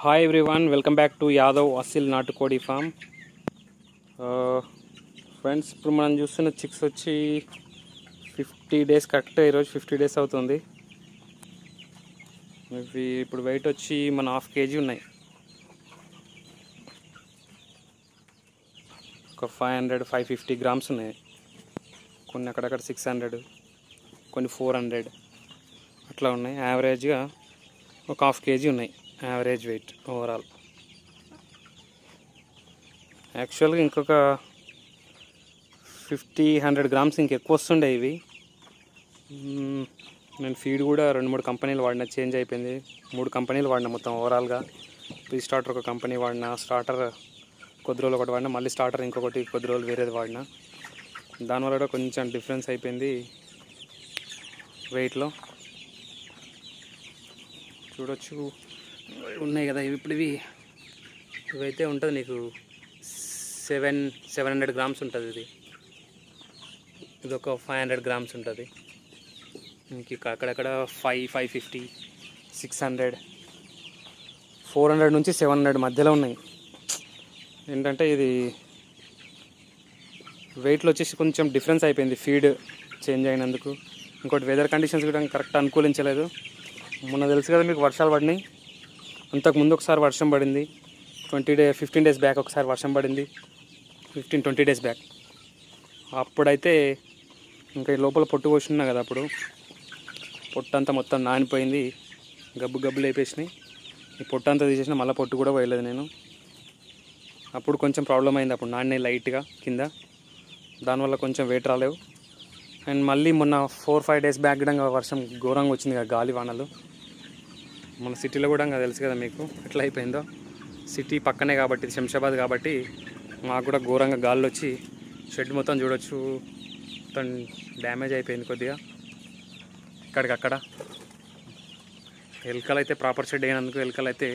Hi everyone, welcome back to Yadav Aseel నాటుకోడి form. Friends, ఇప్పుడు మనం చూస్తున్న చిక్స్ వచ్చి 50 డేస్ కరెక్ట్. ఈరోజు 50 డేస్ అవుతుంది. ఇవి ఇప్పుడు వెయిట్ వచ్చి మన 1/2 kg ఉన్నాయి. ఒక 500-550 గ్రామ్స్ ఉన్నాయి. కొన్ని అక్కడక్కడ 600, కొన్ని 400 అట్లా ఉన్నాయి. యావరేజ్గా ఒక 1/2 kg ఉన్నాయి. Average wait overall. యాక్చువల్గా ఇంకొక 50-100 గ్రామ్స్ ఇంకెక్కువ వస్తుండే ఇవి. నేను ఫీడ్ కూడా 2-3 కంపెనీలు వాడినా, చేంజ్ అయిపోయింది. 3 కంపెనీలు వాడినా మొత్తం ఓవరాల్గా. ప్రీ స్టార్టర్ ఒక కంపెనీ వాడినా, స్టార్టర్ కొద్ది రోజులు ఒకటి వాడినా, మళ్ళీ స్టార్టర్ ఇంకొకటి కొద్ది రోజులు వేరేది వాడినా. దానివల్ల కూడా కొంచెం డిఫరెన్స్ అయిపోయింది వెయిట్లో. చూడొచ్చు ఉన్నాయి కదా ఇవి. ఇప్పుడు ఇవైతే ఉంటుంది నీకు 700 గ్రామ్స్ ఉంటుంది. ఇది ఒక 500 గ్రామ్స్ ఉంటుంది. ఇంక అక్కడక్కడ 550, 600, 400 నుంచి 700 మధ్యలో ఉన్నాయి. ఏంటంటే ఇది వెయిట్లో వచ్చేసి కొంచెం డిఫరెన్స్ అయిపోయింది ఫీడ్ చేంజ్ అయినందుకు. ఇంకోటి వెదర్ కండిషన్స్ కూడా కరెక్ట్ అనుకూలించలేదు. మొన్న తెలుసు కదా మీకు, వర్షాలు పడినాయి. అంతకుముందు ఒకసారి వర్షం పడింది, 15 డేస్ బ్యాక్ ఒకసారి వర్షం పడింది, 15-20 డేస్ బ్యాక్. అప్పుడైతే ఇంకా ఈ లోపల పొట్టు పోసినా కదా, అప్పుడు పొట్టు అంతా మొత్తం నానిపోయింది, గబ్బులు అయిపోయినాయి. ఈ పొట్టు అంతా తీసేసిన, మళ్ళీ పొట్టు కూడా పోయలేదు నేను. అప్పుడు కొంచెం ప్రాబ్లం అయింది. అప్పుడు నానినాయి లైట్గా కింద, దానివల్ల కొంచెం వెయిట్ రాలేవు. అండ్ మళ్ళీ మొన్న 4-5 డేస్ బ్యాక్ కూడా వర్షం ఘోరంగా వచ్చింది కదా, గాలి వానలు. మన సిటీలో కూడా ఇంకా తెలుసు కదా మీకు ఎట్లా అయిపోయిందో. సిటీ పక్కనే కాబట్టి, శంషాబాద్ కాబట్టి, మాకు కూడా ఘోరంగా గాల్లో వచ్చి షెడ్ మొత్తం చూడొచ్చు, మొత్తం డ్యామేజ్ అయిపోయింది కొద్దిగా ఇక్కడికక్కడ. ఎలుకలు అయితే ప్రాపర్ షెడ్ అయినందుకు ఎలుకలు అయితే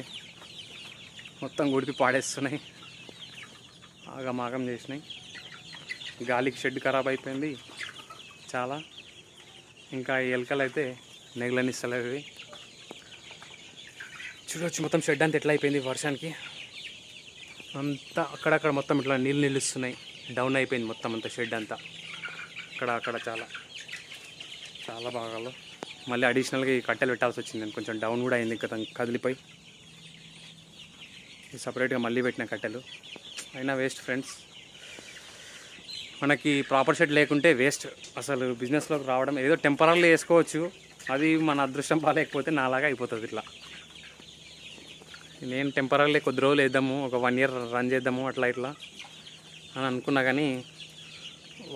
మొత్తం గుడిపి పాడేస్తున్నాయి, ఆగమాగం చేసినాయి. గాలికి షెడ్ ఖరాబ్ అయిపోయింది చాలా. ఇంకా ఈ ఎలుకలు అయితే నెగలనిస్తలేవు ఇవి. చూడవచ్చు మొత్తం షెడ్ అంతా ఎట్లా అయిపోయింది వర్షానికి. అంతా అక్కడక్కడ మొత్తం ఇట్లా నీళ్ళు నిలుస్తున్నాయి. డౌన్ అయిపోయింది మొత్తం అంతా షెడ్ అంతా, అక్కడ చాలా చాలా భాగాలు. మళ్ళీ అడిషనల్గా ఈ కట్టెలు పెట్టాల్సి వచ్చింది. నేను కొంచెం డౌన్ కూడా అయింది కదా, కదిలిపోయి సపరేట్గా మళ్ళీ పెట్టిన కట్టెలు. అయినా వేస్ట్ ఫ్రెండ్స్, మనకి ప్రాపర్ షెడ్ లేకుంటే వేస్ట్. అసలు బిజినెస్లోకి రావడం ఏదో టెంపరీగా వేసుకోవచ్చు, అది మన అదృష్టం బాగాలేకపోతే నాలాగా అయిపోతుంది ఇట్లా. నేను టెంపరీగా కొద్ది రోజులు వేద్దాము, ఒక 1 year రన్ చేద్దాము అట్లా ఇట్లా అని అనుకున్నా. కానీ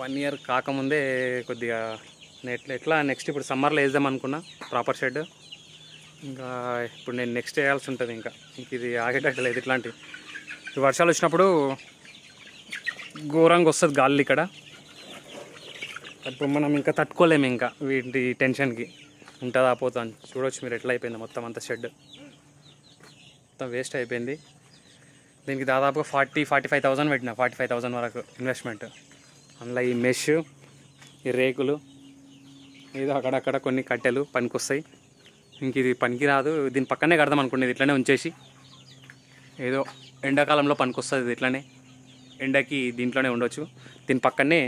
1 year కాకముందే కొద్దిగా ఎట్లా నెక్స్ట్ ఇప్పుడు సమ్మర్లో వేద్దాం అనుకున్నా ప్రాపర్ షెడ్. ఇంకా ఇప్పుడు నేను నెక్స్ట్ వేయాల్సి ఉంటుంది. ఇంక ఇది ఆగేటట్లేదు. ఇట్లాంటి వర్షాలు వచ్చినప్పుడు ఘోరంగా వస్తుంది గాలి ఇక్కడ. అప్పుడు మనం ఇంకా తట్టుకోలేము, ఇంకా వీటి టెన్షన్కి ఉంటుందా పోతా. చూడవచ్చు మీరు ఎట్లా అయిపోయింది మొత్తం అంత షెడ్, మొత్తం వేస్ట్ అయిపోయింది. దీనికి దాదాపుగా 40-45,000 పెట్టిన, 45,000 వరకు ఇన్వెస్ట్మెంట్. అందులో ఈ మెష్, ఈ రేకులు, ఏదో అక్కడక్కడ కొన్ని కట్టెలు పనికొస్తాయి. ఇంక ఇది పనికి రాదు. దీని పక్కనే కడదాం అనుకునేది, ఇట్లనే ఉంచేసి ఏదో ఎండాకాలంలో పనికొస్తుంది. ఇది ఇట్లనే ఎండకి దీంట్లోనే ఉండొచ్చు. దీని పక్కనే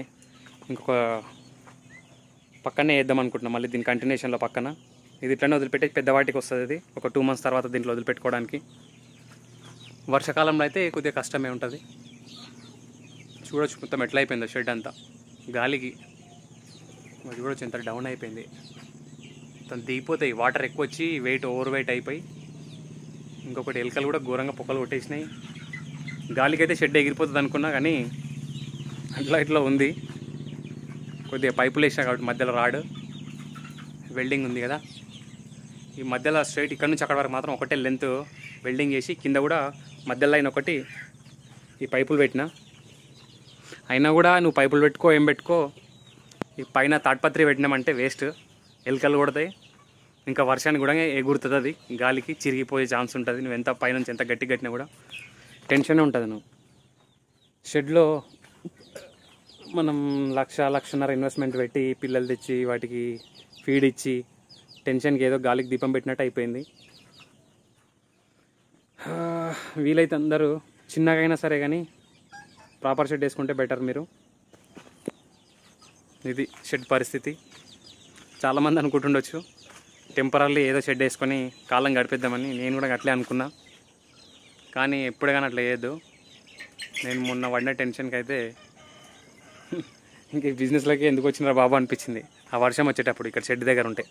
ఇంకొక పక్కనే వేద్దాం అనుకుంటున్నాం మళ్ళీ దీని కంటిన్యూషన్లో పక్కన. ఇది ఇట్లనే వదిలిపెట్టి పెద్దవాటికి వస్తుంది. ఇది ఒక 2 months తర్వాత దీంట్లో వదిలిపెట్టుకోవడానికి. వర్షాకాలంలో అయితే కొద్దిగా కష్టమే ఉంటుంది. చూడొచ్చు మొత్తం ఎట్లా అయిపోయిందో షెడ్ అంతా గాలికి. చూడొచ్చు ఎంత డౌన్ అయిపోయింది. మొత్తం దిగిపోతాయి, వాటర్ ఎక్కువ వచ్చి ఓవర్ వెయిట్ అయిపోయి. ఇంకొకటి ఎలుకలు కూడా ఘోరంగా పొక్కలు కొట్టేసినాయి. గాలికి అయితే షెడ్ ఎగిరిపోతుంది అనుకున్నా, కానీ ఇట్లా ఉంది. కొద్దిగా పైపులు వేసినా కాబట్టి మధ్యలో రాడ్ వెల్డింగ్ ఉంది కదా, ఈ మధ్యలో స్ట్రైట్ ఇక్కడ నుంచి అక్కడ వరకు మాత్రం ఒకటే లెంత్ వెల్డింగ్ చేసి, కింద కూడా మధ్యలో లైన్ ఒకటి ఈ పైపులు పెట్టిన. అయినా కూడా నువ్వు పైపులు పెట్టుకో ఏం పెట్టుకో, ఈ పైన తాడ్పత్రి పెట్టినామంటే వేస్ట్. ఎలుకలు కొడతాయి, ఇంకా వర్షానికి కూడా ఎగురుతుంది. అది గాలికి చిరిగిపోయే ఛాన్స్ ఉంటుంది. నువ్వు ఎంత పైనుంచి ఎంత గట్టి కట్టినా కూడా టెన్షనే ఉంటుంది. నువ్వు షెడ్లో మనం 1-1.5 ఇన్వెస్ట్మెంట్ పెట్టి పిల్లలు తెచ్చి వాటికి ఫీడ్ ఇచ్చి టెన్షన్కి ఏదో గాలికి దీపం పెట్టినట్టు అయిపోయింది. వీలైతే అందరూ చిన్నగా అయినా సరే కానీ ప్రాపర్ షెడ్ వేసుకుంటే బెటర్. మీరు ఇది షెడ్ పరిస్థితి. చాలామంది అనుకుంటుండొచ్చు టెంపరీ ఏదో షెడ్ వేసుకొని కాలం గడిపిద్దామని. నేను కూడా అట్లే అనుకున్నా, కానీ ఎప్పుడే కానీ అట్లా చేయొద్దు. నేను మొన్న పడిన టెన్షన్కి అయితే ఇంక ఈ బిజినెస్లోకి ఎందుకు వచ్చినారా బాబు అనిపించింది ఆ వర్షం వచ్చేటప్పుడు. ఇక్కడ షెడ్ దగ్గర ఉంటే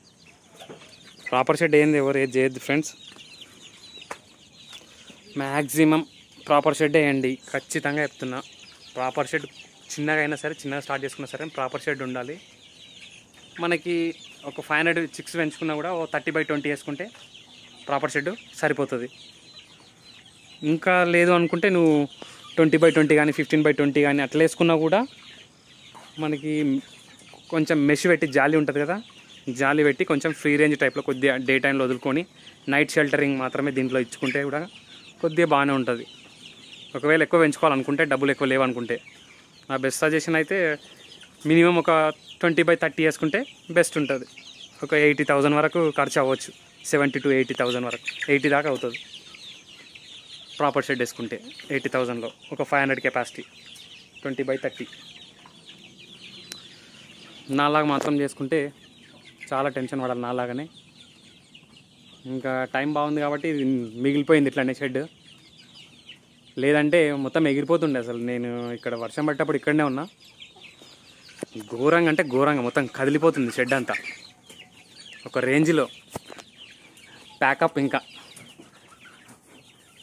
ప్రాపర్ షెడ్ ఏంది ఎవరు ఏది చేయొద్దు ఫ్రెండ్స్. మ్యాక్సిమం ప్రాపర్ షెడ్ వేయండి, ఖచ్చితంగా చెప్తున్నా. ప్రాపర్ షెడ్ చిన్నగా అయినా సరే, చిన్నగా స్టార్ట్ చేసుకున్నా సరే ప్రాపర్ షెడ్ ఉండాలి. మనకి ఒక 500 చిక్స్ పెంచుకున్నా కూడా 30/20 వేసుకుంటే ప్రాపర్ షెడ్ సరిపోతుంది. ఇంకా లేదు అనుకుంటే నువ్వు 20/20 కానీ 15/20 కానీ అట్లా వేసుకున్నా కూడా మనకి కొంచెం మెష్ పెట్టి జాలి ఉంటుంది కదా, జాలి పెట్టి కొంచెం ఫ్రీ రేంజ్ టైప్లో కొద్దిగా డే టైంలో వదులుకొని నైట్ షెల్టరింగ్ మాత్రమే దీంట్లో ఇచ్చుకుంటే కూడా కొద్దిగా బాగానే ఉంటుంది. ఒకవేళ ఎక్కువ పెంచుకోవాలనుకుంటే, డబ్బులు ఎక్కువ లేవనుకుంటే, నా బెస్ట్ సజెషన్ అయితే మినిమం ఒక 20/30 వేసుకుంటే బెస్ట్ ఉంటుంది. ఒక 80,000 వరకు ఖర్చు అవ్వచ్చు. 70 to 80,000 వరకు, 80 దాకా అవుతుంది ప్రాపర్ షెడ్ వేసుకుంటే. 80,000లో ఒక 500 కెపాసిటీ 20/30. నాలాగా మాత్రం చేసుకుంటే చాలా టెన్షన్ పడాలి నాలాగానే. ఇంకా టైం బాగుంది కాబట్టి ఇది మిగిలిపోయింది ఇట్లానే షెడ్. లేదంటే మొత్తం ఎగిరిపోతుండే అసలు. నేను ఇక్కడ వర్షం పట్టేటప్పుడు ఇక్కడనే ఉన్నా. ఘోరంగా అంటే ఘోరంగా మొత్తం కదిలిపోతుంది షెడ్ అంతా ఒక రేంజ్లో. ప్యాకప్ ఇంకా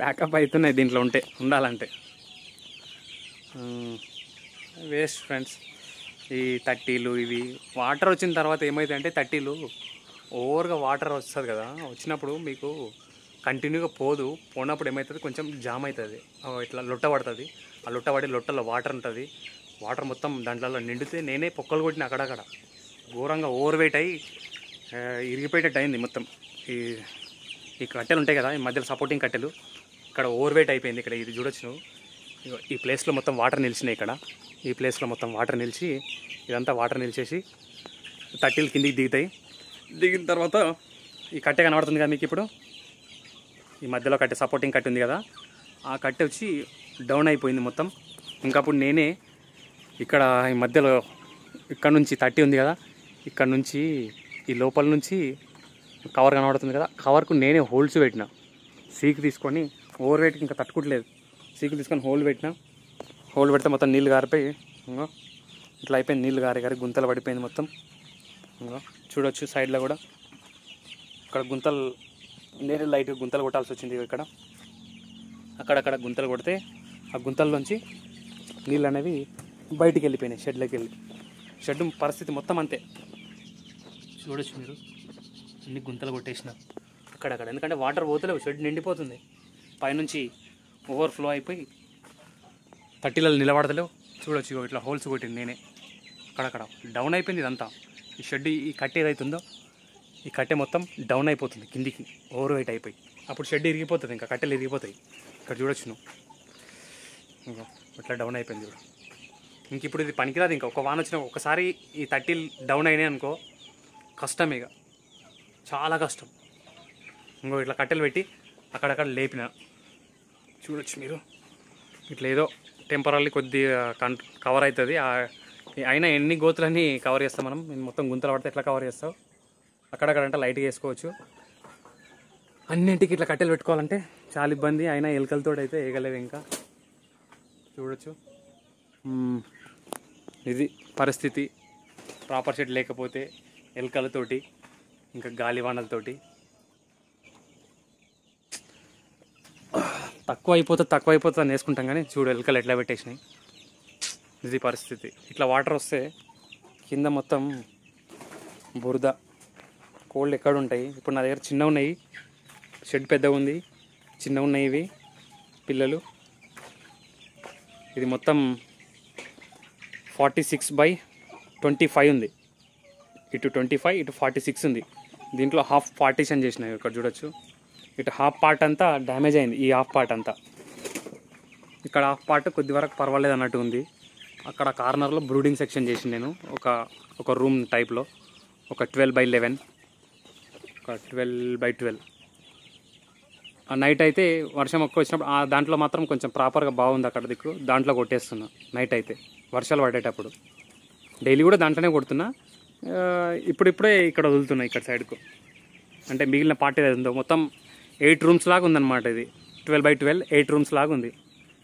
ప్యాకప్ అవుతున్నాయి దీంట్లో ఉండాలంటే. వేస్ట్ ఫ్రెండ్స్ ఈ 30లు. ఇవి వాటర్ వచ్చిన తర్వాత ఏమవుతాయి అంటే 30లు ఓవర్గా వాటర్ వస్తుంది కదా, వచ్చినప్పుడు మీకు కంటిన్యూగా పోనప్పుడు ఏమవుతుంది, కొంచెం జామ్ అవుతుంది, ఇట్లా లొట్ట పడుతుంది. ఆ లొట్ట పడి లొట్టలో వాటర్ ఉంటుంది. వాటర్ మొత్తం దాంట్లో నిండితే నేనే పొక్కలు కొట్టిన అక్కడక్కడ. ఘోరంగా ఓవర్ వెయిట్ అయ్యి ఇరిగిపోయేటట్టు అయింది మొత్తం. ఈ కట్టెలు ఉంటాయి కదా, ఈ మధ్యలో సపోర్టింగ్ కట్టెలు, ఇక్కడ ఓవర్ వెయిట్ అయిపోయింది. ఇక్కడ ఇది చూడొచ్చు నువ్వు. ఈ ప్లేస్లో మొత్తం వాటర్ నిలిచినాయి. ఇక్కడ ఈ ప్లేస్లో మొత్తం వాటర్ నిలిచి, ఇదంతా వాటర్ నిలిచేసి 30లు కిందికి దిగుతాయి. దిగిన తర్వాత ఈ కట్టె కనబడుతుంది కదా మీకు ఇప్పుడు, ఈ మధ్యలో కట్టె సపోర్టింగ్ కట్టె ఉంది కదా, ఆ కట్టె వచ్చి డౌన్ అయిపోయింది మొత్తం. ఇంకప్పుడు నేనే ఇక్కడ ఈ మధ్యలో ఇక్కడ నుంచి 30 ఉంది కదా, ఇక్కడ నుంచి ఈ లోపల నుంచి కవర్ కనబడుతుంది కదా, కవర్కు నేనే హోల్స్ పెట్టిన. సీకి తీసుకొని ఓవర్ వెయిట్కి ఇంకా తట్టుకోవట్లేదు, సీకి తీసుకొని హోల్ పెట్టిన. హోల్ పెడితే మొత్తం నీళ్ళు గారిపోయి ఇట్లా అయిపోయింది. నీళ్ళు గారి గుంతలు పడిపోయింది మొత్తం. చూడొచ్చు సైడ్లో కూడా ఇక్కడ గుంతలు, నేనే లైట్ గుంతలు కొట్టాల్సి వచ్చింది. ఇక్కడ అక్కడక్కడ గుంతలు కొడితే ఆ గుంతల్లోంచి నీళ్ళు అనేవి బయటికి వెళ్ళిపోయినాయి షెడ్లోకి వెళ్ళి. షెడ్ పరిస్థితి మొత్తం అంతే. చూడొచ్చు మీరు, అన్ని గుంతలు కొట్టేసిన అక్కడక్కడ. ఎందుకంటే వాటర్ పోతలేవు, షెడ్ నిండిపోతుంది. పైనుంచి ఓవర్ఫ్లో అయిపోయి 30లలో నిలబడతలేవు. చూడొచ్చు ఇట్లా హోల్స్ కొట్టింది నేనే. అక్కడక్కడ డౌన్ అయిపోయింది ఇదంతా. ఈ షెడ్, ఈ కట్టె ఏదైతుందో ఈ కట్టె మొత్తం డౌన్ అయిపోతుంది కిందికి, ఓవర్ వెయిట్ అయిపోయి. అప్పుడు షెడ్ ఇరిగిపోతుంది, ఇంకా కట్టెలు ఇరిగిపోతాయి. ఇక్కడ చూడొచ్చు నువ్వు, ఇంకా ఇట్లా డౌన్ అయిపోయింది చూడు. ఇంక ఇప్పుడు ఇది పనికిరాదు. ఇంకా ఒక వాన వచ్చిన ఒకసారి ఈ 30 డౌన్ అయినాయి అనుకో, కష్టం, ఇక చాలా కష్టం. ఇంకో ఇట్లా కట్టెలు పెట్టి అక్కడక్కడ లేపిన. చూడొచ్చు మీరు, ఇట్లా ఏదో టెంపరీ కొద్దిగా కవర్ అవుతుంది. అయినా ఎన్ని గోతులన్నీ కవర్ చేస్తాం మనం. మొత్తం గుంతలు పడితే ఎట్లా కవర్ చేస్తావు? అక్కడక్కడ అంటే లైట్గా వేసుకోవచ్చు. అన్నింటికి ఇట్లా కట్టెలు పెట్టుకోవాలంటే చాలా ఇబ్బంది. అయినా ఎలుకలతో అయితే వేయగలేవు. ఇంకా చూడొచ్చు, ఇది పరిస్థితి. ప్రాపర్ షెడ్ లేకపోతే ఎలుకలతోటి, ఇంకా గాలివానలతోటి తక్కువ అయిపోతుంది అని వేసుకుంటాం. కానీ చూడు ఎలుకలు ఎట్లా పెట్టేసినాయి. ఇది పరిస్థితి. ఇట్లా వాటర్ వస్తే కింద మొత్తం బురద, కోళ్ళు ఎక్కడ ఉంటాయి. ఇప్పుడు నా దగ్గర చిన్న ఉన్నాయి, షెడ్ పెద్దగా ఉంది, చిన్న ఉన్నాయి ఇవి పిల్లలు. ఇది మొత్తం 46/25 ఉంది. ఇటు 25, ఇటు 46 ఉంది. దీంట్లో హాఫ్ పార్టీషన్ చేసినాయి. ఇక్కడ చూడొచ్చు, ఇటు హాఫ్ పార్ట్ అంతా డ్యామేజ్ అయింది. ఈ హాఫ్ పార్ట్ అంతా, ఇక్కడ హాఫ్ పార్ట్ కొద్ది వరకు పర్వాలేదు అన్నట్టు ఉంది. అక్కడ కార్నర్లో బ్రూడింగ్ సెక్షన్ చేసి నేను ఒక రూమ్ టైప్లో ఒక 12/11, ఒక 12/12 నైట్ అయితే వర్షం ఎక్కువ వచ్చినప్పుడు దాంట్లో మాత్రం కొంచెం ప్రాపర్గా బాగుంది అక్కడ దిక్కు, దాంట్లో కొట్టేస్తున్నా నైట్ అయితే వర్షాలు పడేటప్పుడు. డైలీ కూడా దాంట్లోనే కొడుతున్నా, ఇప్పుడిప్పుడే ఇక్కడ వదులుతున్నా ఇక్కడ సైడ్కు. అంటే మిగిలిన పార్టీ ఏది ఉందో మొత్తం 8 రూమ్స్ లాగా ఉందన్నమాట. ఇది 12x12 8 రూమ్స్ లాగా ఉంది.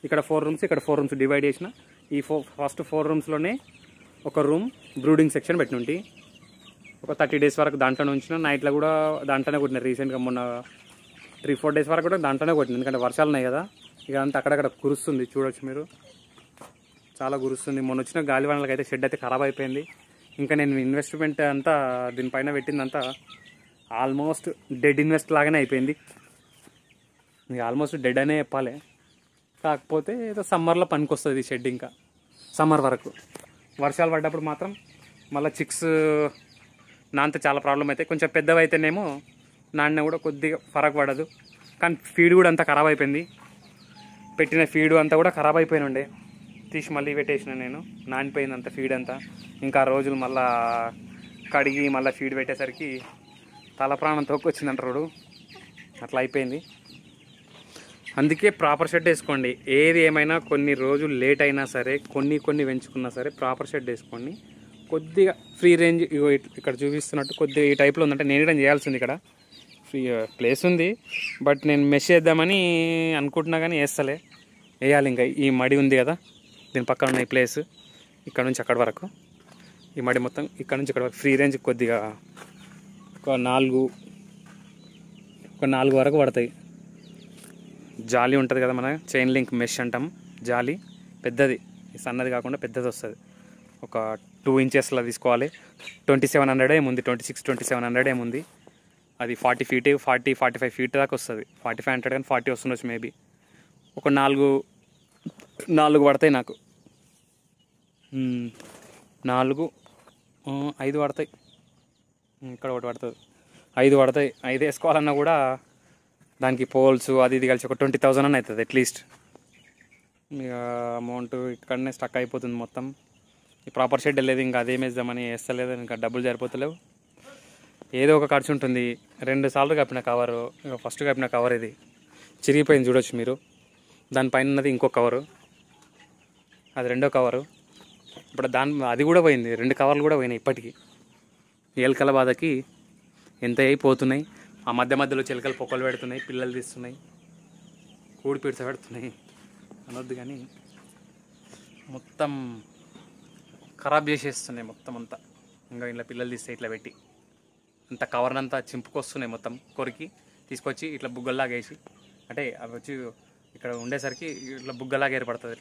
ఇక్కడ 4 రూమ్స్, ఇక్కడ 4 రూమ్స్ డివైడ్ చేసిన. ఈ ఫస్ట్ 4 రూమ్స్లోనే ఒక రూమ్ బ్రూడింగ్ సెక్షన్ పెట్టినుంటి. ఒక 30 డేస్ వరకు దాంట్లోనే ఉంచిన. నైట్లో కూడా దాంట్లోనే కొట్టిన. రీసెంట్గా మొన్న 3-4 డేస్ వరకు కూడా దాంట్లోనే కొట్టిన. ఎందుకంటే వర్షాలు ఉన్నాయి కదా, ఇక అంతా అక్కడక్కడ కురుస్తుంది, చూడొచ్చు మీరు, చాలా కురుస్తుంది. మొన్న వచ్చిన గాలివానలకి అయితే షెడ్ అయితే ఖరాబ్ అయిపోయింది. ఇంకా నేను ఇన్వెస్ట్మెంట్ అంతా దీనిపైన పెట్టిందంతా ఆల్మోస్ట్ డెడ్ ఇన్వెస్ట్ లాగానే అయిపోయింది. ఇక ఆల్మోస్ట్ డెడ్ అనే చెప్పాలి. కాకపోతే ఏదో సమ్మర్లో పనికి వస్తుంది షెడ్, ఇంకా సమ్మర్ వరకు. వర్షాలు పడ్డప్పుడు మాత్రం మళ్ళీ చిక్స్ నాంతే చాలా ప్రాబ్లం అవుతాయి. కొంచెం పెద్దవి అయితేనేమో నాన్న కూడా కొద్దిగా ఫరక్ పడదు. కానీ ఫీడ్ కూడా అంతా ఖరాబ్ అయిపోయింది. పెట్టిన ఫీడ్ అంతా కూడా ఖరాబ్ అయిపోయినుండే, తీసి మళ్ళీ పెట్టేసిన నేను. నానిపోయింది అంత ఫీడ్ అంతా. ఇంకా రోజులు మళ్ళా కడిగి మళ్ళీ ఫీడ్ పెట్టేసరికి తల ప్రాణం తోకొచ్చిందంటారు, అట్లా అయిపోయింది. అందుకే ప్రాపర్ షెడ్ వేసుకోండి. ఏది ఏమైనా కొన్ని రోజులు లేట్ అయినా సరే, కొన్ని పెంచుకున్నా సరే ప్రాపర్ షెడ్ వేసుకోండి. కొద్దిగా ఫ్రీ రేంజ్ ఇక్కడ చూపిస్తున్నట్టు కొద్దిగా ఈ టైప్లో ఉందంటే నేను కూడా చేయాల్సింది. ఇక్కడ ఫ్రీ ప్లేస్ ఉంది, బట్ నేను మెష్ చేద్దామని అనుకుంటున్నా కానీ వేస్తలే. వేయాలి. ఇంకా ఈ మడి ఉంది కదా, దీని పక్కన ఉన్న ఈ ప్లేస్, ఇక్కడ నుంచి అక్కడి వరకు ఈ మడి మొత్తం ఇక్కడ నుంచి ఇక్కడ వరకు ఫ్రీ రేంజ్ కొద్దిగా ఒక 4 వరకు పడతాయి. జాలీ ఉంటుంది కదా, మన చైన్ లింక్ మెష్ అంటాం, జాలీ పెద్దది, సన్నది కాకుండా పెద్దది వస్తుంది. ఒక 2 ఇంచెస్లా తీసుకోవాలి. 2700 ఏముంది, 26-2700 ఏముంది. అది 40 ఫీట్ 40-45 ఫీట్ దాకా వస్తుంది. 4500 కానీ 40 వస్తుండొచ్చు మేబీ. ఒక 4 పడతాయి నాకు. 5 పడతాయి. ఇక్కడ ఒకటి పడుతుంది, 5 పడతాయి. 5 వేసుకోవాలన్నా కూడా దానికి పోల్స్ అది ఇది కలిసి ఒక 20,000 అని అవుతుంది అట్లీస్ట్. ఇక అమౌంట్ ఇక్కడనే స్టక్ అయిపోతుంది మొత్తం. ఈ ప్రాపర్ షెడ్ లేదు, ఇంకా అదేం వేద్దామని వేస్తలేదు, ఇంకా డబ్బులు సరిపోతలేవు. ఏదో ఒక ఖర్చు ఉంటుంది. 2 సార్లు కప్పిన కవరు, ఇక ఫస్ట్ కప్పిన కవర్ ఇది చిరిగిపోయింది, చూడొచ్చు మీరు. దానిపైన ఉన్నది ఇంకో కవరు, అది 2వ కవరు. ఇప్పుడు అది కూడా పోయింది, 2 కవర్లు కూడా పోయినాయి ఇప్పటికీ. ఎలకల బాధకి ఎంత అయిపోతున్నాయి. ఆ మధ్యలో చిలకలు పొక్కలు పెడుతున్నాయి, పిల్లలు తీస్తున్నాయి, కూడి పిడిచ పెడుతున్నాయి అనొద్దు కానీ మొత్తం ఖరాబ్ చేసేస్తున్నాయి మొత్తం అంతా. ఇంకా ఇట్లా పిల్లలు తీస్తే ఇట్లా పెట్టి అంత కవర్నంతా చింపుకొస్తున్నాయి మొత్తం. కొరికి తీసుకొచ్చి ఇట్లా బుగ్గల్లాగా వేసి, అంటే అవి వచ్చి ఇక్కడ ఉండేసరికి ఇట్లా బుగ్గలాగా ఏర్పడుతుంది.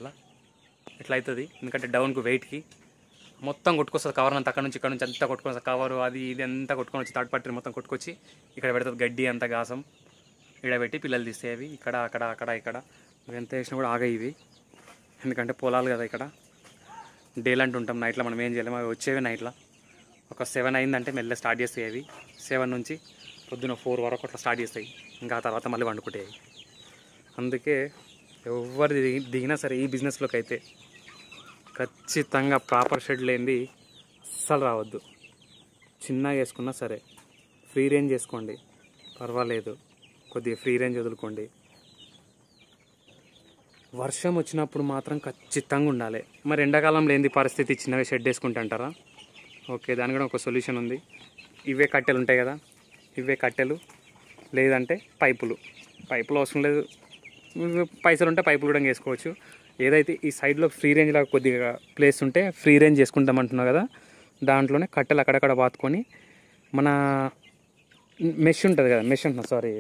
ఇట్లా అవుతుంది, ఎందుకంటే డౌన్కు వెయిట్కి మొత్తం కొట్టుకొస్తుంది కవర్ అంతా. అక్కడ నుంచి ఇక్కడ నుంచి అంతా కొట్టుకొని కవరు అది ఇది అంతా కొట్టుకొని వచ్చి థర్డ్ పార్టీ మొత్తం కొట్టుకొచ్చి ఇక్కడ పెడుతుంది. గడ్డి అంతా గాసం ఇక్కడ పెట్టి పిల్లలు తీస్తాయి. అవి ఇక్కడ ఇక్కడ ఎంత వేసినా కూడా ఆగాయి ఇవి, ఎందుకంటే పొలాలు కదా. ఇక్కడ డేలంటూ ఉంటాం, నైట్లో మనం ఏం చేయలేము. అవి వచ్చేవి నైట్లో ఒక 7 అయిందంటే మెల్ల స్టార్ట్ చేస్తాయి. అవి 7 నుంచి పొద్దున 4 వరకు అట్లా స్టార్ట్ చేస్తాయి. ఇంకా ఆ తర్వాత మళ్ళీ వండుకుంటాయి. అందుకే ఎవరు దిగినా సరే ఈ బిజినెస్లోకి అయితే ఖచ్చితంగా ప్రాపర్ షెడ్ లేనిది అస్సలు రావద్దు. చిన్నగా వేసుకున్నా సరే ఫ్రీ రేంజ్ చేసుకోండి, పర్వాలేదు. కొద్దిగా ఫ్రీ రేంజ్ వదులుకోండి. వర్షం వచ్చినప్పుడు మాత్రం ఖచ్చితంగా ఉండాలి. మరి ఎండాకాలం లేని పరిస్థితి చిన్నగా షెడ్ వేసుకుంటే అంటారా? ఓకే, దానికి కూడా ఒక సొల్యూషన్ ఉంది. ఇవే కట్టెలు ఉంటాయి కదా, ఇవే కట్టెలు, లేదంటే పైపులు అవసరం లేదు. పైసలు ఉంటే పైపులు కూడా వేసుకోవచ్చు. ఏదైతే ఈ సైడ్లో ఫ్రీ రేంజ్ లాగా కొద్దిగా ప్లేస్ ఉంటే ఫ్రీ రేంజ్ చేసుకుంటామంటున్నావు కదా, దాంట్లోనే కట్టెలు అక్కడక్కడ పాతుకొని మన మెష్ ఉంటుంది కదా, మెష్ అంటున్నా సారీ,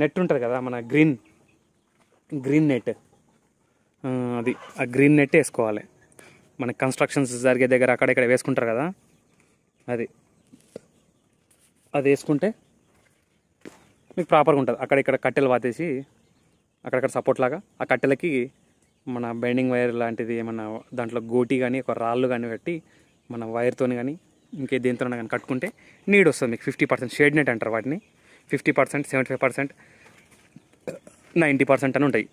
నెట్ ఉంటుంది కదా, మన గ్రీన్ నెట్, అది ఆ గ్రీన్ నెట్ వేసుకోవాలి. మన కన్స్ట్రక్షన్స్ జరిగే దగ్గర అక్కడెక్కడ వేసుకుంటారు కదా, అది వేసుకుంటే మీకు ప్రాపర్గా ఉంటుంది. అక్కడిక్కడ కట్టెలు పాతేసి అక్కడక్కడ సపోర్ట్ లాగా ఆ కట్టెలకి మన బైండింగ్ వైర్ లాంటిది ఏమన్నా దాంట్లో గోటి కానీ ఒక రాళ్ళు కానీ పెట్టి మన వైర్తో కానీ ఇంకే దేంతో కానీ కట్టుకుంటే నీడ్ వస్తుంది మీకు. 50% షేడ్ నెట్ అంటారు వాటిని. 50%, 75%, 90% అని ఉంటాయి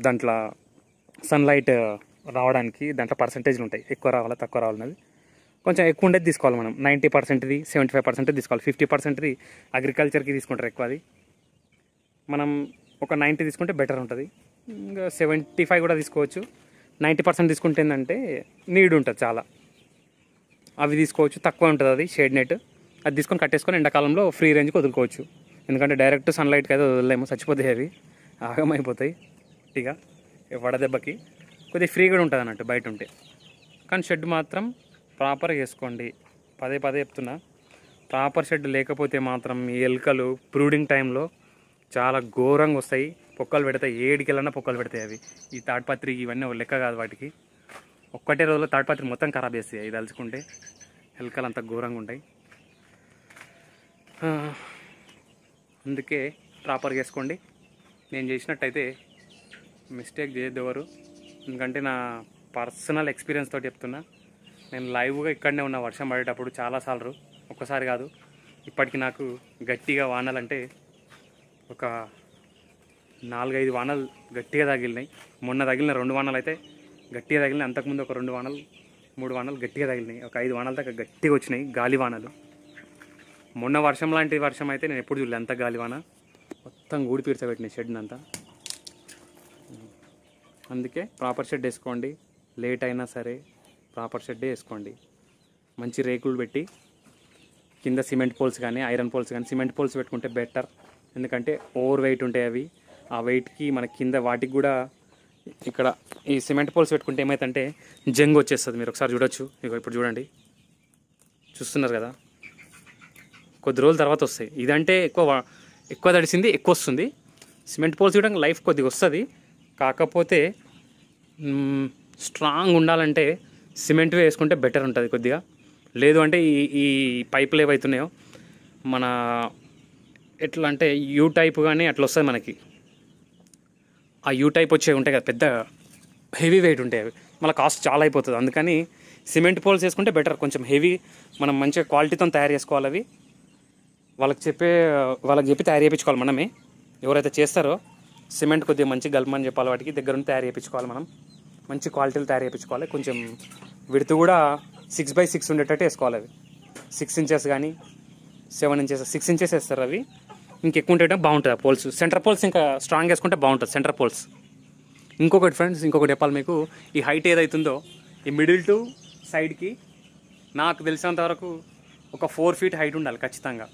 దాంట్లో. సన్లైట్ రావడానికి దాంట్లో పర్సంటేజ్లు ఉంటాయి, ఎక్కువ రావాలా తక్కువ రావాలన్నది. కొంచెం ఎక్కువ ఉండేది తీసుకోవాలి మనం. 90%ది 75% తీసుకోవాలి. 50%ది అగ్రికల్చర్కి తీసుకుంటారు ఎక్కువ. అది మనం ఒక 90 తీసుకుంటే బెటర్ ఉంటుంది. ఇంకా 75 కూడా తీసుకోవచ్చు. 90% తీసుకుంటే ఏంటంటే నీడ్ ఉంటుంది చాలా. అవి తీసుకోవచ్చు, తక్కువ ఉంటుంది అది షేడ్ నెట్. అది తీసుకొని కట్టేసుకొని ఎండాకాలంలో ఫ్రీ రేంజ్కి వదులుకోవచ్చు. ఎందుకంటే డైరెక్ట్ సన్లైట్కి అయితే వదలలేము, చచ్చిపోతాయి అవి, ఆగమైపోతాయి ఇక వడదెబ్బకి. కొద్దిగా ఫ్రీ కూడా ఉంటుంది అన్నట్టు బయట ఉంటే. కానీ షెడ్ మాత్రం ప్రాపర్గా వేసుకోండి, పదే పదే చెప్తున్నా. ప్రాపర్ షెడ్ లేకపోతే మాత్రం ఈ ఎలుకలు బ్రూడింగ్ టైంలో చాలా ఘోరంగా వస్తాయి, పొక్కలు పెడతాయి. 7 కిలోనా పొక్కలు పెడతాయి అవి. ఈ తాడ్పత్రి ఇవన్నీ లెక్క కాదు వాటికి. ఒక్కటే రోజులో తాడ్పత్రి మొత్తం ఖరాబ్ చేస్తాయి అవి తలుచుకుంటే. ఎలుకలు అంత ఘోరంగా ఉంటాయి. అందుకే ప్రాపర్గా వేసుకోండి. నేను చేసినట్టయితే మిస్టేక్ చేయొద్దు ఎవరు. ఎందుకంటే నా పర్సనల్ ఎక్స్పీరియన్స్ తోటి చెప్తున్నా. నేను లైవ్గా ఇక్కడనే ఉన్న వర్షం పడేటప్పుడు చాలాసార్లు, ఒక్కసారి కాదు. ఇప్పటికి నాకు గట్టిగా వానలంటే ఒక 4-5 వానలు గట్టిగా తగిలినాయి. మొన్న తగిలిన 2 వానలు అయితే గట్టిగా తగిలినాయి. అంతకుముందు ఒక 2 వానలు 3 వానలు గట్టిగా తగిలినాయి. ఒక 5 వానల దాకా గట్టిగా వచ్చినాయి గాలి వానలు. మొన్న వర్షం లాంటి వర్షం అయితే నేను ఎప్పుడు చూడలే. అంత గాలివాన మొత్తం గూడి పీడ్చబెట్టినాయి షెడ్ని అంతా. అందుకే ప్రాపర్ షెడ్ వేసుకోండి. లేట్ అయినా సరే ప్రాపర్ షెడ్డే వేసుకోండి. మంచి రేకులు పెట్టి కింద సిమెంట్ పోల్స్ కానీ ఐరన్ పోల్స్ కానీ, సిమెంట్ పోల్స్ పెట్టుకుంటే బెటర్. ఎందుకంటే ఓవర్ వెయిట్ ఉంటాయి అవి. ఆ వెయిట్కి మన కింద వాటికి కూడా ఇక్కడ ఈ సిమెంట్ పోల్స్ పెట్టుకుంటే ఏమైతుందంటే జంగ్ వచ్చేస్తుంది. మీరు ఒకసారి చూడొచ్చు. ఇక ఇప్పుడు చూడండి, చూస్తున్నారు కదా, కొద్ది రోజుల తర్వాత వస్తాయి. ఇదంటే ఎక్కువ తడిసింది ఎక్కువ వస్తుంది. సిమెంట్ పోల్స్ కూడా లైఫ్ కొద్దిగా వస్తుంది. కాకపోతే స్ట్రాంగ్ ఉండాలంటే సిమెంట్ వేసుకుంటే బెటర్ ఉంటుంది కొద్దిగా. లేదు అంటే ఈ పైపులు ఏవైతున్నాయో మన ఎట్లా అంటే యూ టైప్ కానీ అట్లా వస్తుంది మనకి. ఆ యూ టైప్ వచ్చే ఉంటాయి కదా, పెద్ద హెవీ వెయిట్ ఉంటాయి అవి, మళ్ళీ కాస్ట్ చాలా అయిపోతుంది. అందుకని సిమెంట్ పోల్స్ వేసుకుంటే బెటర్. కొంచెం హెవీ, మనం మంచిగా క్వాలిటీతో తయారు చేసుకోవాలి అవి. వాళ్ళకి చెప్పి తయారు చేయించుకోవాలి మనమే. ఎవరైతే చేస్తారో సిమెంట్ కొద్దిగా మంచి గల్పమని చెప్పాలి, వాటికి దగ్గర ఉండి తయారు చేయించుకోవాలి మనం. మంచి క్వాలిటీలు తయారు చేయించుకోవాలి. కొంచెం విడుతూ కూడా 6x6 ఉండేటట్టు వేసుకోవాలి అవి. 6 ఇంచెస్ కానీ 7 ఇంచెస్, 6 ఇంచెస్ వేస్తారు అవి. ఇంకెక్కువ ఉంటే బాగుంటుంది ఆ పోల్స్. సెంటర్ పోల్స్ ఇంకా స్ట్రాంగ్ వేసుకుంటే బాగుంటుంది సెంటర్ పోల్స్. ఇంకొకటి ఫ్రెండ్స్, ఇంకొకటి చెప్పాలి మీకు. ఈ హైట్ ఏదైతుందో ఈ మిడిల్ టు సైడ్కి నాకు తెలిసినంత వరకు ఒక 4 feet హైట్ ఉండాలి ఖచ్చితంగా.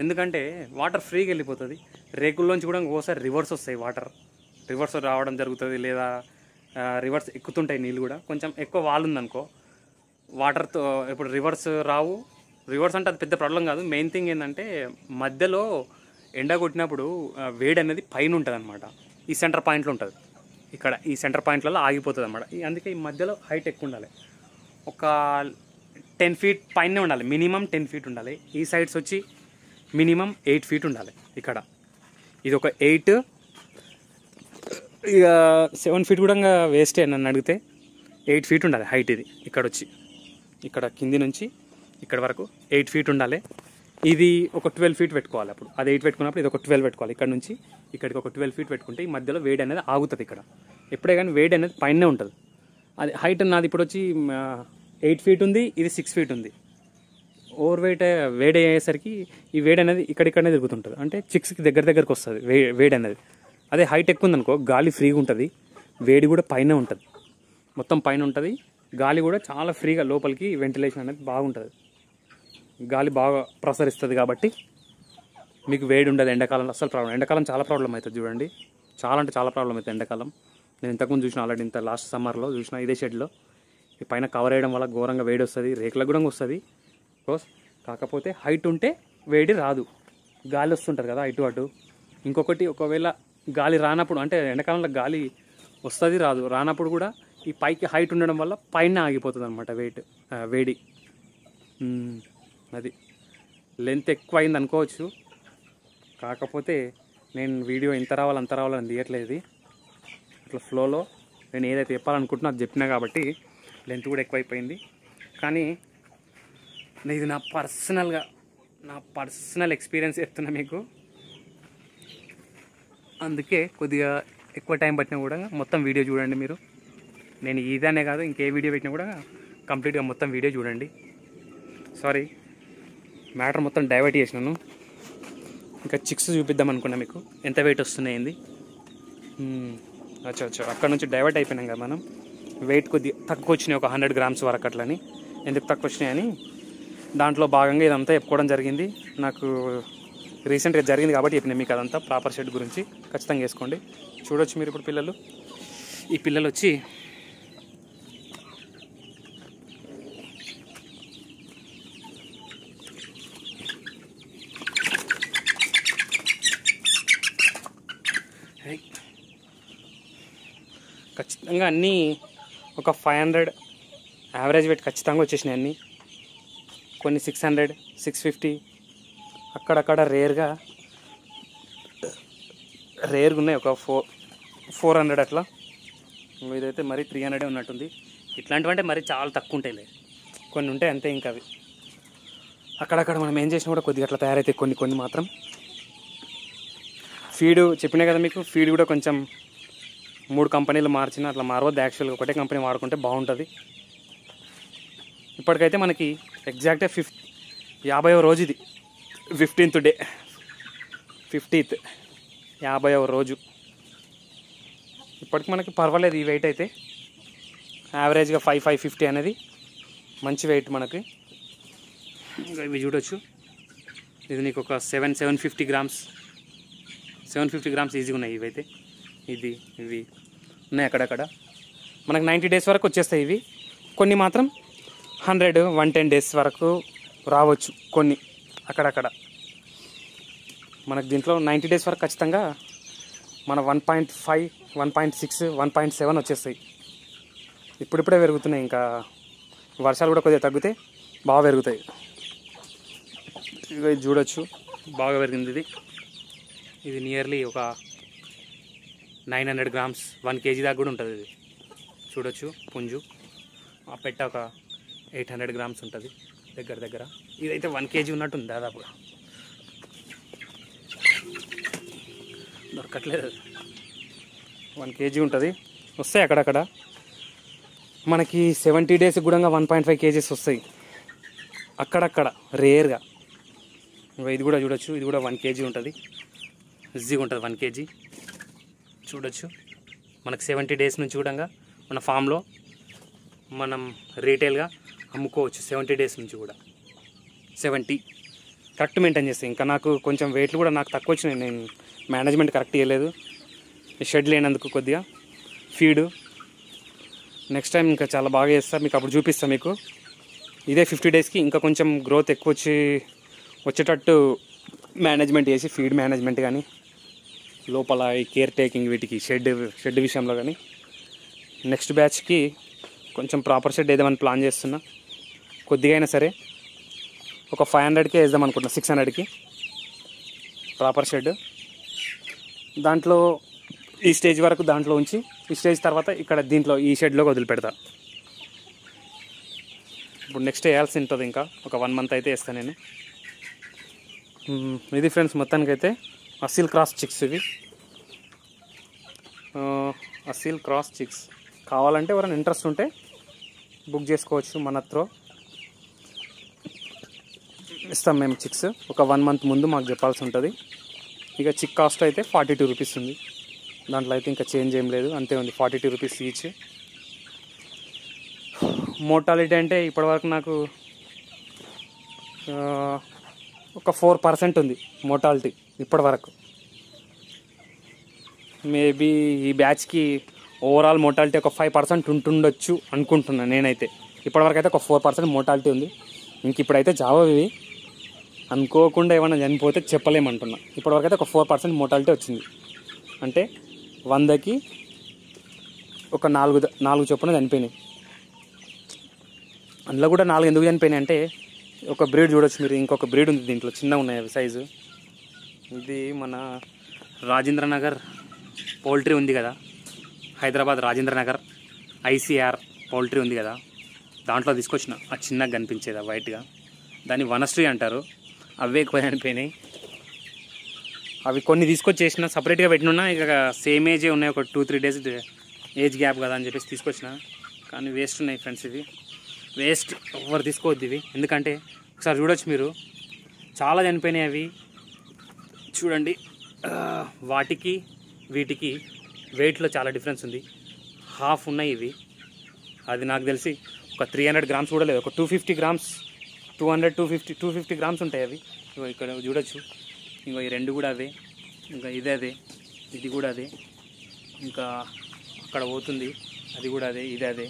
ఎందుకంటే వాటర్ ఫ్రీగా వెళ్ళిపోతుంది. రేకుల్లోంచి కూడా ఒకసారి రివర్స్ వస్తాయి, వాటర్ రివర్స్ రావడం జరుగుతుంది. లేదా రివర్స్ ఎక్కుతుంటాయి నీళ్ళు కూడా. కొంచెం ఎక్కువ వాల్ ఉందనుకో వాటర్తో ఇప్పుడు రివర్స్ రావు. రివర్స్ అంటే అది పెద్ద ప్రాబ్లం కాదు. మెయిన్ థింగ్ ఏంటంటే మధ్యలో ఎండ కొట్టినప్పుడు వేడి అనేది పైన ఉంటుంది అనమాట. ఈ సెంటర్ పాయింట్లో ఉంటుంది. ఇక్కడ ఈ సెంటర్ పాయింట్లలో ఆగిపోతుంది అనమాట. అందుకే ఈ మధ్యలో హైట్ ఎక్కువ ఉండాలి. ఒక 10 feet పైనే ఉండాలి, మినిమం 10 feet ఉండాలి. ఈ సైడ్స్ వచ్చి మినిమం 8 feet ఉండాలి. ఇక్కడ ఇది ఒక 8, ఇక 7 feet కూడా వేస్టే నన్ను అడిగితే. 8 feet ఉండాలి హైట్. ఇది ఇక్కడ వచ్చి ఇక్కడ కింది నుంచి ఇక్కడ వరకు 8 feet ఉండాలి. ఇది ఒక 12 feet పెట్టుకోవాలి. అప్పుడు అది 8 పెట్టుకున్నప్పుడు ఇది ఒక 12 పెట్టుకోవాలి. ఇక్కడ నుంచి ఇక్కడికి ఒక 12 feet పెట్టుకుంటే ఈ మధ్యలో వేడి అనేది ఆగుతుంది. ఇక్కడ ఎప్పుడే కానీ వేడి అనేది పైనే ఉంటుంది. అది హైట్ నాది ఇప్పుడు వచ్చి 8 feet ఉంది, ఇది 6 feet ఉంది. ఓవర్ వెయిట్ వేడి అయ్యేసరికి ఈ వేడి అనేది ఇక్కడిక్కడనే తిరుగుతుంటుంది. అంటే చిక్స్కి దగ్గరకు వస్తుంది వేడి అనేది. అదే హైట్ ఎక్కువ ఉందనుకో గాలి ఫ్రీగా ఉంటుంది, వేడి కూడా పైన ఉంటుంది, మొత్తం పైన ఉంటుంది. గాలి కూడా చాలా ఫ్రీగా లోపలికి వెంటిలేషన్ అనేది బాగుంటుంది. గాలి బాగా ప్రసరిస్తుంది కాబట్టి మీకు వేడి ఉండదు. ఎండాకాలంలో అసలు ప్రాబ్లం, ఎండాకాలం చాలా ప్రాబ్లం అవుతుంది చూడండి. చాలా అంటే చాలా ప్రాబ్లం అవుతుంది ఎండాకాలం. నేను ఇంతకుముందు చూసిన ఆల్రెడీ, ఇంత లాస్ట్ సమ్మర్లో చూసిన ఇదే షెడ్లో. ఈ పైన కవర్ వేయడం వల్ల ఘోరంగా వేడి వస్తుంది, రేకులకు కూడా వస్తుంది. కాకపోతే హైట్ ఉంటే వేడి రాదు, గాలి వస్తుంటుంది కదా ఇటు అటు. ఇంకొకటి, ఒకవేళ గాలి రానప్పుడు, అంటే ఎండాకాలంలో గాలి వస్తుంది రాదు, రానప్పుడు కూడా ఈ పైకి హైట్ ఉండడం వల్ల పైన ఆగిపోతుంది అనమాట వేడి. అది లెంత్ ఎక్కువ అయింది అనుకోవచ్చు. కాకపోతే నేను వీడియో ఇంత రావాలి అంత రావాలని తీయట్లేదు. అట్లా ఫ్లోలో నేను ఏదైతే చెప్పాలనుకుంటున్నా అది చెప్పినా కాబట్టి లెంత్ కూడా ఎక్కువైపోయింది. కానీ ఇది నా పర్సనల్ ఎక్స్పీరియన్స్ చెప్తున్నా మీకు. అందుకే కొద్దిగా ఎక్కువ టైం పట్టినా కూడా మొత్తం వీడియో చూడండి మీరు. నేను ఇదనే కాదు, ఇంకే వీడియో పెట్టినా కూడా కంప్లీట్గా మొత్తం వీడియో చూడండి. సారీ, మ్యాటర్ మొత్తం డైవర్ట్ చేసినాను. ఇంకా చిక్స్ చూపిద్దాం అనుకున్నా మీకు, ఎంత వెయిట్ వస్తున్నాయింది. అచ్చా అక్కడ నుంచి డైవర్ట్ అయిపోయినాం కదా మనం. వెయిట్ కొద్దిగా తక్కువ వచ్చినాయి, ఒక 100 grams వరకు అట్లని. ఎందుకు తక్కువ వచ్చినాయని దాంట్లో భాగంగా ఇదంతా చెప్పుకోవడం జరిగింది. నాకు రీసెంట్గా జరిగింది కాబట్టి చెప్పిన మీకు అదంతా ప్రాపర్ షెడ్ గురించి. ఖచ్చితంగా వేసుకోండి. చూడొచ్చు మీరు ఇప్పుడు పిల్లలు, ఈ పిల్లలు వచ్చి ఖచ్చితంగా అన్నీ ఒక 500 యావరేజ్ వెయిట్ ఖచ్చితంగా వచ్చేసినాయి అన్నీ. కొన్ని 600, 650, అక్కడక్కడ రేర్గా ఉన్నాయి ఒక 400 అట్లా. ఇదైతే మరీ 300 ఉన్నట్టుంది. ఇట్లాంటివంటే మరీ చాలా తక్కువ ఉంటాయిలే, కొన్ని ఉంటాయి అంతే. ఇంకా అవి అక్కడక్కడ మనం ఏం చేసినా కూడా కొద్దిగా అట్లా తయారైతాయి కొన్ని మాత్రం. ఫీడ్ చెప్పినా కదా మీకు, ఫీడ్ కూడా కొంచెం 3 కంపెనీలు మార్చినా అట్లా మారవద్దు. యాక్చువల్గా ఒకటే కంపెనీ వాడుకుంటే బాగుంటుంది. ఇప్పటికైతే మనకి ఎగ్జాక్ట్గా 50వ రోజు ఇది, 15th డే, 50th 50వ రోజు. ఇప్పటికి మనకి పర్వాలేదు ఈ వెయిట్ అయితే. యావరేజ్గా 550 అనేది మంచి వెయిట్ మనకి. ఇంకా ఇవి చూడొచ్చు, ఇది నీకు ఒక 750 grams, 750 grams ఈజీగా ఉన్నాయి ఇవైతే. ఇవి ఉన్నాయి అక్కడక్కడ. మనకు 90 days వరకు వచ్చేస్తాయి ఇవి. కొన్ని మాత్రం 100, 110 days వరకు రావచ్చు కొన్ని అక్కడక్కడ. మనకు దీంట్లో 90 days వరకు ఖచ్చితంగా మన 1.5, 1.6, 1.7 వచ్చేస్తాయి. ఇప్పుడిప్పుడే పెరుగుతున్నాయి. ఇంకా వర్షాలు కూడా కొద్దిగా తగ్గితే బాగా పెరుగుతాయి. ఇది చూడొచ్చు, బాగా పెరిగింది ఇది నియర్లీ ఒక 900 grams, 1 kg దాకా కూడా ఉంటుంది ఇది. చూడొచ్చు పుంజు. ఆ పెట్ట ఒక 800 grams ఉంటుంది దగ్గర. ఇదైతే 1 kg ఉన్నట్టుంది దాదాపుగా, దొరకట్లేదు. 1 kg ఉంటుంది. వస్తాయి అక్కడక్కడ. మనకి 70 days కూడా 1.5 kgs వస్తాయి అక్కడక్కడ రేర్గా. ఇది కూడా చూడొచ్చు, ఇది కూడా 1 kg ఉంటుంది. ఈజీగా ఉంటుంది 1 kg. చూడొచ్చు మనకు 70 days నుంచి కూడా మన ఫామ్లో మనం రీటైల్గా అమ్ముకోవచ్చు. 70 days నుంచి కూడా 70 కరెక్ట్ మెయింటైన్ చేస్తాయి. ఇంకా నాకు కొంచెం వెయిట్లు కూడా నాకు తక్కువ వచ్చినాయి. నేను మేనేజ్మెంట్ కరెక్ట్ చేయలేదు, షెడ్ లేనందుకు కొద్దిగా. ఫీడు నెక్స్ట్ టైం ఇంకా చాలా బాగా చేస్తా, మీకు అప్పుడు చూపిస్తాను. మీకు ఇదే 50 daysకి ఇంకా కొంచెం గ్రోత్ ఎక్కువ వచ్చేటట్టు మేనేజ్మెంట్ చేసి, ఫీడ్ మేనేజ్మెంట్ కానీ లోపల ఈ కేర్ టేకింగ్ వీటికి షెడ్ విషయంలో కానీ నెక్స్ట్ బ్యాచ్కి కొంచెం ప్రాపర్ షెడ్ వేద్దామని ప్లాన్ చేస్తున్నా. కొద్దిగా అయినా సరే ఒక 500కే వేద్దాం అనుకుంటున్నా, 600కి ప్రాపర్ షెడ్. దాంట్లో ఈ స్టేజ్ వరకు దాంట్లో ఉంచి, ఈ స్టేజ్ తర్వాత ఇక్కడ దీంట్లో ఈ షెడ్లోకి వదిలిపెడతా. ఇప్పుడు నెక్స్ట్ వేయాల్సి ఉంటుంది, ఇంకా ఒక 1 month అయితే వేస్తాను నేను. ఇది ఫ్రెండ్స్ మొత్తానికైతే అసీల్ క్రాస్ చిక్స్. ఇవి అసీల్ క్రాస్ చిక్స్ కావాలంటే ఎవరైనా ఇంట్రెస్ట్ ఉంటే బుక్ చేసుకోవచ్చు. మన త్రో ఇస్తాం మేము చిక్స్. ఒక 1 month ముందు మాకు చెప్పాల్సి ఉంటుంది. ఇక చిక్ కాస్ట్ అయితే 42 rupees ఉంది. దాంట్లో అయితే ఇంకా చేంజ్ ఏం లేదు, అంతే ఉంది. 42 rupees ఈచ్. మోర్టాలిటీ అంటే ఇప్పటివరకు నాకు ఒక 4% ఉంది మోర్టాలిటీ ఇప్పటివరకు. మేబీ ఈ బ్యాచ్కి ఓవరాల్ మోర్టాలిటీ ఒక 5% ఉంటుండొచ్చు అనుకుంటున్నాను నేనైతే. ఇప్పటివరకు అయితే ఒక 4% మోర్టాలిటీ ఉంది. ఇంక ఇప్పుడైతే జావవి అనుకోకుండా ఏమైనా చనిపోతే చెప్పలేమంటున్నా. ఇప్పటివరకు అయితే ఒక 4% మోర్టాలిటీ వచ్చింది. అంటే 100కి ఒక 4 చొప్పున చనిపోయినాయి. అందులో కూడా 4 ఎందుకు చనిపోయినాయి అంటే, ఒక బ్రీడ్ చూడొచ్చు మీరు, ఇంకొక బ్రీడ్ ఉంది దీంట్లో, చిన్నగా ఉన్నాయి అవి సైజు. ఇది మన రాజేంద్రనగర్ పౌల్ట్రీ ఉంది కదా, హైదరాబాద్ రాజేంద్రనగర్ ICR పౌల్ట్రీ ఉంది కదా, దాంట్లో తీసుకొచ్చిన ఆ చిన్నగా కనిపించేది వైట్గా, దాన్ని వనశ్రీ అంటారు. అవే ఎక్కువ చనిపోయినాయి. అవి కొన్ని తీసుకొచ్చేసిన సపరేట్గా పెట్టినా, ఇక సేమ్ ఏజే ఉన్నాయి, ఒక 2-3 days ఏజ్ గ్యాప్ కదా అని చెప్పేసి తీసుకొచ్చిన. కానీ వేస్ట్ ఉన్నాయి ఫ్రెండ్స్, ఇవి వేస్ట్. ఎవరు తీసుకోవద్దు ఇవి, ఎందుకంటే ఒకసారి చూడొచ్చు మీరు, చాలా చనిపోయినాయి అవి. చూడండి, వాటికి వీటికి వెయిట్లో చాలా డిఫరెన్స్ ఉంది. హాఫ్ ఉన్నాయి ఇవి. అది నాకు తెలిసి ఒక 300 గ్రామ్స్ కూడా లేదు, ఒక 250 గ్రామ్స్, 250 గ్రామ్స్ ఉంటాయి అవి. ఇక్కడ చూడొచ్చు. ఇంకో ఈ రెండు కూడా అవే, ఇంకా ఇదే అదే, ఇది కూడా అదే, ఇంకా అక్కడ పోతుంది అది కూడా అదే, ఇదే అదే.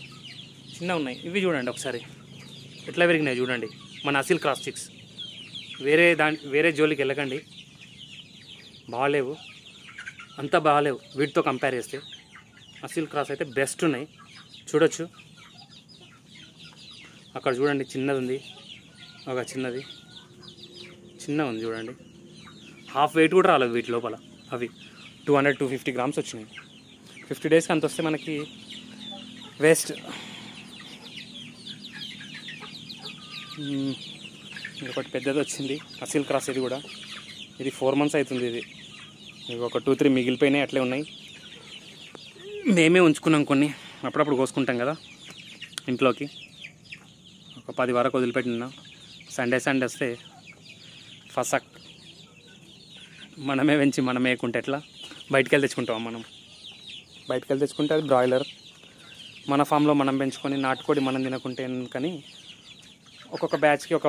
చిన్న ఉన్నాయి ఇవి. చూడండి ఒకసారి ఎట్లా పెరిగినాయి చూడండి. మన అసిల్ క్రాస్ చిక్స్. వేరే జోలికి వెళ్ళకండి, బాగాలేవు, అంత బాగాలేవు వీటితో కంపేర్ చేస్తే. అసిల్ క్రాస్ అయితే బెస్ట్ ఉన్నాయి. చూడొచ్చు అక్కడ చూడండి, చిన్నది ఉంది, ఒక చిన్నది ఉంది చూడండి. హాఫ్ వెయిట్ కూడా రాలేదు వీటి లోపల. అవి 250 గ్రామ్స్ వచ్చినాయి. 50 డేస్కి అంత వస్తే మనకి వేస్ట్. ఒకటి పెద్దది వచ్చింది అసిల్ క్రాస్. ఇది కూడా ఇది 4 months అవుతుంది. ఇది ఒక 2-3 మిగిలిపోయినాయి, అట్లే ఉన్నాయి. మేమే ఉంచుకున్నాం కొన్ని, అప్పుడప్పుడు కోసుకుంటాం కదా ఇంట్లోకి. ఒక 10 వరకు వదిలిపెట్టినా. సండే వస్తే ఫసక్ మనమే పెంచి మనమే వేయకుంటే ఎట్లా? బయటికి వెళ్ళి తెచ్చుకుంటాం మనం. బయటికి వెళ్ళి తెచ్చుకుంటే అది బ్రాయిలర్. మన ఫామ్లో మనం పెంచుకొని నాటుకోడి మనం తినకుంటే కానీ ఒక్కొక్క బ్యాచ్కి ఒక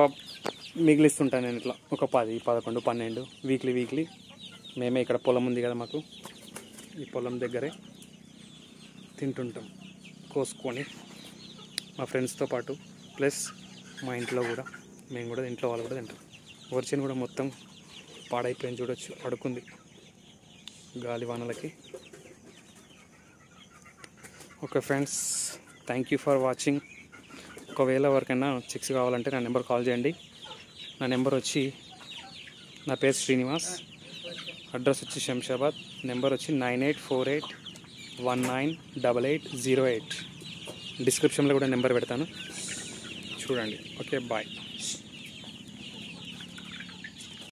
మిగిలిస్తుంటాను నేను ఇట్లా. ఒక 10, 11, 12 వీక్లీ మేమే ఇక్కడ పొలం ఉంది కదా మాకు, ఈ పొలం దగ్గరే తింటుంటాం కోసుకొని మా ఫ్రెండ్స్తో పాటు. ప్లస్ మా ఇంట్లో కూడా, మేము కూడా ఇంట్లో వాళ్ళు కూడా తింటాం. వర్షం కూడా మొత్తం పాడైపోయింది చూడొచ్చు, పడుకుంది గాలి వానలకి. Okay friends, thank you for watching. ఒకవేళ ఎవరికైనా చిక్స్ కావాలంటే నా నెంబర్ కాల్ చేయండి. నా నెంబర్ వచ్చి, నా పేరు శ్రీనివాస్, అడ్రస్ వచ్చి శంషాబాద్, నెంబర్ వచ్చి 9848198808. డిస్క్రిప్షన్లో కూడా నెంబర్ పెడతాను, చూడండి. Okay, bye.